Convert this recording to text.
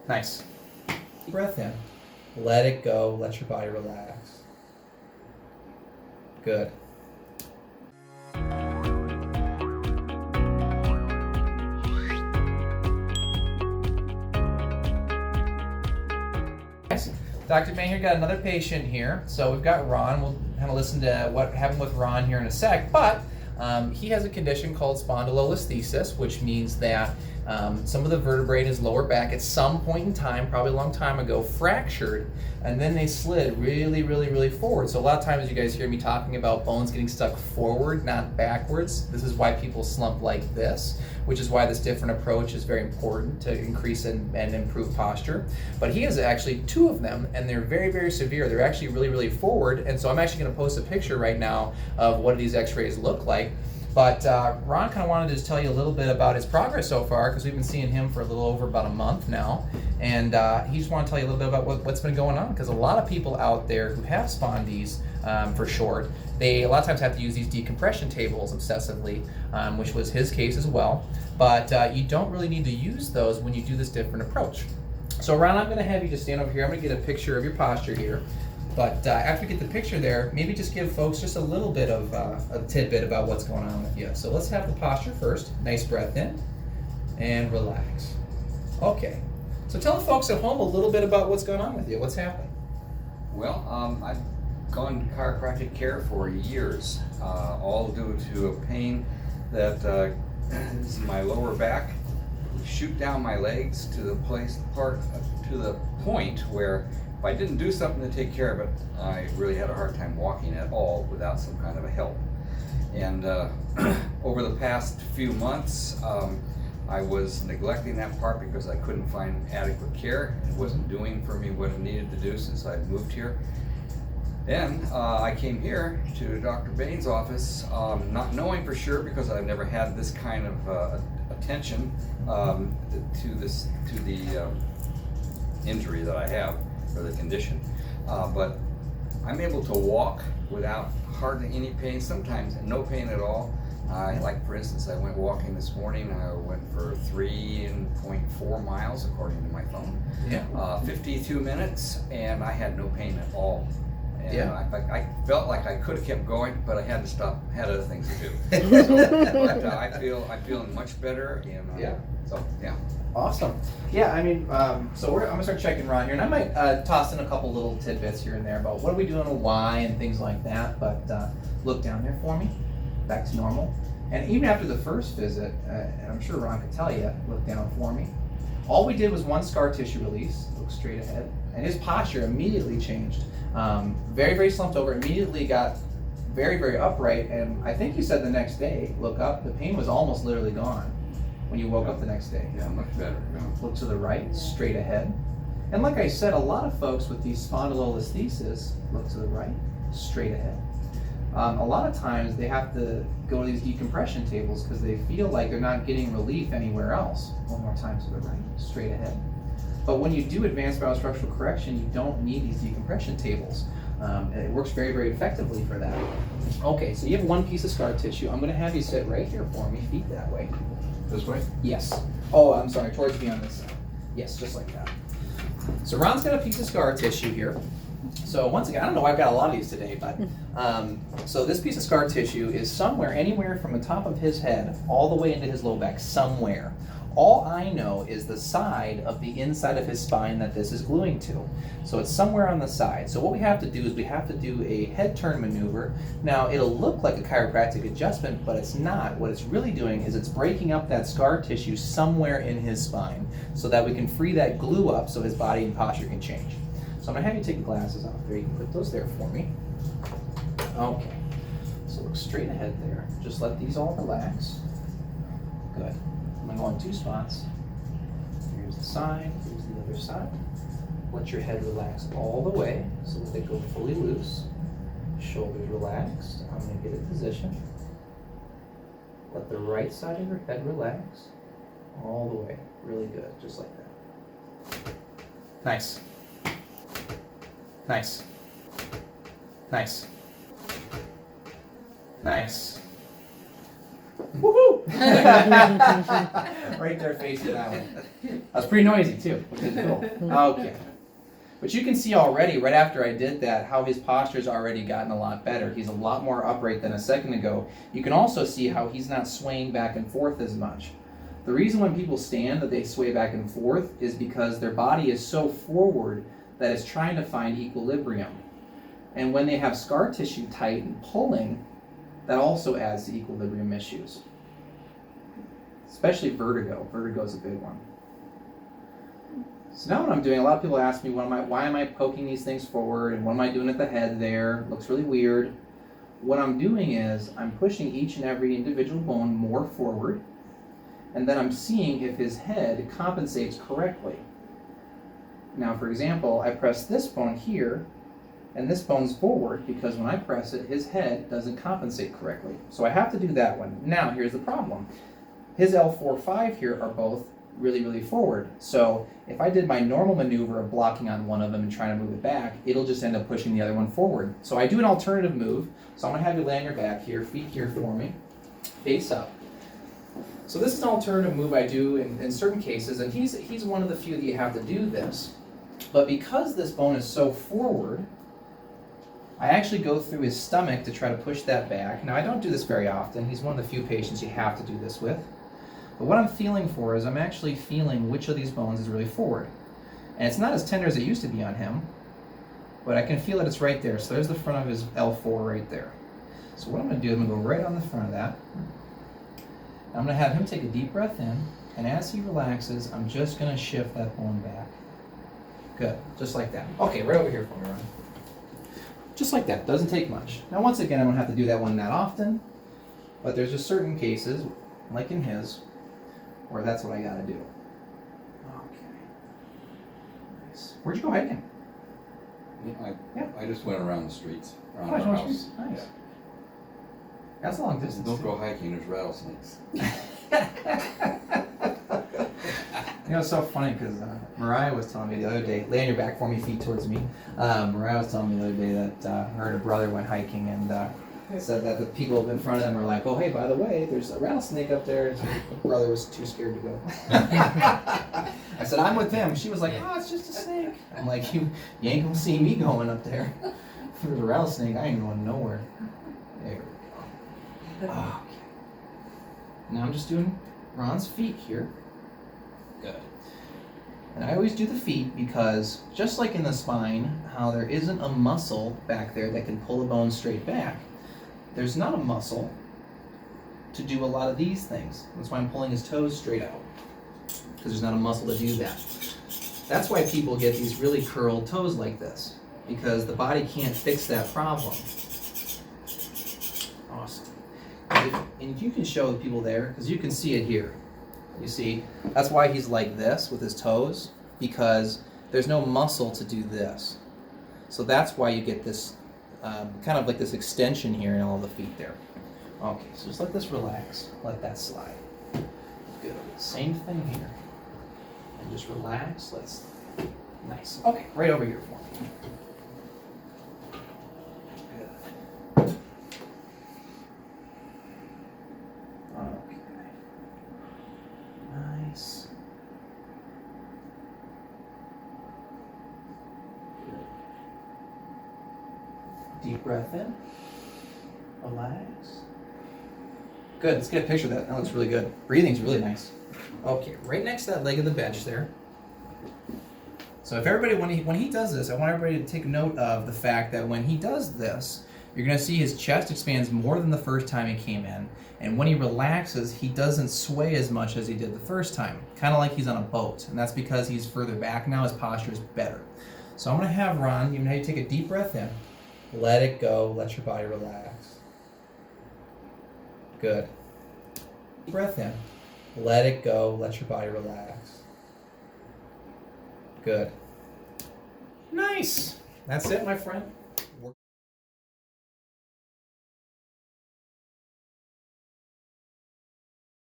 Nice. Breath in. Let it go. Let your body relax. Good. Dr. May here got another patient here. So we've got Ron. We'll kind of listen to what happened with Ron here in a sec. But he has a condition called spondylolisthesis, which means that some of the vertebrae in his lower back at some point in time, probably a long time ago, fractured, and then they slid really, really, really forward. So a lot of times you guys hear me talking about bones getting stuck forward, not backwards. This is why people slump like this, which is why this different approach is very important to increase and improve posture. But he has actually 2 of them, and they're very, very severe. They're actually really, really forward, and so I'm actually going to post a picture right now of what these x-rays look like. But Ron kind of wanted to just tell you a little bit about his progress so far, because we've been seeing him for a little over about a month now. And he just wanted to tell you a little bit about what's been going on, because a lot of people out there who have spondies, for short, they a lot of times have to use these decompression tables obsessively, which was his case as well. But you don't really need to use those when you do this different approach. So Ron, I'm going to have you just stand over here. I'm going to get a picture of your posture here. But after you get the picture there, maybe just give folks just a little bit of a tidbit about what's going on with you. So let's have the posture first. Nice breath in and relax. Okay. So tell the folks at home a little bit about what's going on with you. What's happened? Well, I've gone to chiropractic care for years, all due to a pain that is in my lower back, shoot down my legs to the point where if I didn't do something to take care of it, I really had a hard time walking at all without some kind of a help. And over the past few months, I was neglecting that part because I couldn't find adequate care. It wasn't doing for me what it needed to do since I moved here. Then I came here to Dr. Bain's office, not knowing for sure, because I've never had this kind of attention to the injury that I have, or the condition. But I'm able to walk without hardly any pain, sometimes no pain at all. Like for instance, I went walking this morning. I went for 3.4 miles according to my phone. Yeah. 52 minutes, and I had no pain at all. And Yeah. I felt like I could have kept going, but I had to stop. Had other things to do. So, I'm feeling much better. And Yeah. So yeah. Awesome. Yeah, I mean, so I'm going to start checking Ron here, and I might toss in a couple little tidbits here and there about what are we doing and why and things like that, but look down there for me, back to normal. And even after the first visit, and I'm sure Ron could tell you, look down for me. All we did was 1 scar tissue release, look straight ahead, and his posture immediately changed. Very, very slumped over, immediately got very, very upright, and I think you said the next day, look up, the pain was almost literally gone when you woke up the next day. Yeah, much better. Yeah. Look to the right, straight ahead. And like I said, a lot of folks with these spondylolisthesis look to the right, straight ahead. A lot of times they have to go to these decompression tables because they feel like they're not getting relief anywhere else. One more time to the right, straight ahead. But when you do advanced biostructural correction, you don't need these decompression tables. It works very, very effectively for that. Okay, so you have 1 piece of scar tissue. I'm going to have you sit right here for me, feet that way. This way? Yes. Oh, I'm sorry, towards me on this side. Yes, just like that. So Ron's got a piece of scar tissue here. So once again, I don't know why I've got a lot of these today, but so this piece of scar tissue is somewhere, anywhere from the top of his head all the way into his low back, somewhere. All I know is the side of the inside of his spine that this is gluing to. So it's somewhere on the side. So what we have to do is we have to do a head turn maneuver. Now it'll look like a chiropractic adjustment, but it's not. What it's really doing is it's breaking up that scar tissue somewhere in his spine so that we can free that glue up so his body and posture can change. So I'm gonna have you take the glasses off there. You can put those there for me. Okay, so look straight ahead there. Just let these all relax. Good. I'm going to go in 2 spots. Here's the side, here's the other side. Let your head relax all the way so that they go fully loose. Shoulders relaxed. I'm going to get it positioned. Let the right side of your head relax all the way. Really good, just like that. Nice. Nice. Nice. Nice. Woohoo! Right there facing that one. That's pretty noisy too, which is cool. Okay. But you can see already, right after I did that, how his posture's already gotten a lot better. He's a lot more upright than a second ago. You can also see how he's not swaying back and forth as much. The reason when people stand that they sway back and forth is because their body is so forward that it's trying to find equilibrium. And when they have scar tissue tight and pulling, that also adds to equilibrium issues. Especially vertigo. Vertigo is a big one. So now what I'm doing, a lot of people ask me, why am I poking these things forward, and what am I doing at the head there? It looks really weird. What I'm doing is I'm pushing each and every individual bone more forward, and then I'm seeing if his head compensates correctly. Now, for example, I press this bone here, and this bone's forward because when I press it, his head doesn't compensate correctly. So I have to do that one. Now, here's the problem. His L4-5 here are both really, really forward. So if I did my normal maneuver of blocking on one of them and trying to move it back, it'll just end up pushing the other one forward. So I do an alternative move. So I'm gonna have you lay on your back here, feet here for me, face up. So this is an alternative move I do in certain cases, and he's one of the few that you have to do this. But because this bone is so forward, I actually go through his stomach to try to push that back. Now I don't do this very often. He's one of the few patients you have to do this with. But what I'm feeling for is I'm actually feeling which of these bones is really forward. And it's not as tender as it used to be on him, but I can feel that it's right there. So there's the front of his L4 right there. So what I'm going to do, I'm going to go right on the front of that. I'm going to have him take a deep breath in, and as he relaxes, I'm just going to shift that bone back. Good, just like that. Okay, right over here for me, Ron. Just like that, doesn't take much. Now once again, I don't have to do that one that often, but there's just certain cases, like in his, where that's what I gotta do. Okay. Nice. Where'd you go hiking? I just went around the streets, around Oh, our house. nice. Yeah. That's a long distance. Don't go hiking, there's rattlesnakes. You know, it's so funny because Mariah was telling me the other day, lay on your back for me, feet towards me. Mariah was telling me the other day that her brother went hiking and said that the people in front of them were like, oh, hey, by the way, there's a rattlesnake up there. And her brother was too scared to go. I said, I'm with him. She was like, oh, it's just a snake. I'm like, you ain't gonna see me going up there. If there's a rattlesnake, I ain't going nowhere. There we go. Okay. Now I'm just doing Ron's feet here. Good. And I always do the feet because, just like in the spine, how there isn't a muscle back there that can pull the bone straight back, there's not a muscle to do a lot of these things. That's why I'm pulling his toes straight out, because there's not a muscle to do that. That's why people get these really curled toes like this, because the body can't fix that problem. Awesome. And you can show the people there, because you can see it here. You see, that's why he's like this with his toes, because there's no muscle to do this. So that's why you get this kind of like this extension here in all the feet there. Okay, so just let this relax, let that slide. Good. Same thing here. And just relax, let's slide. Nice. Okay, right over here for me. Good. Okay. Nice. Good. Deep breath in. Relax. Good. Let's get a picture of that. That looks really good. Breathing's really nice. Okay, right next to that leg of the bench there. So if everybody, when he does this, I want everybody to take note of the fact that when he does this, you're going to see his chest expands more than the first time he came in. And when he relaxes, he doesn't sway as much as he did the first time. Kind of like he's on a boat. And that's because he's further back now. His posture is better. So I'm going to have Ron, even have you take a deep breath in. Let it go. Let your body relax. Good. Deep breath in. Let it go. Let your body relax. Good. Nice. That's it, my friend.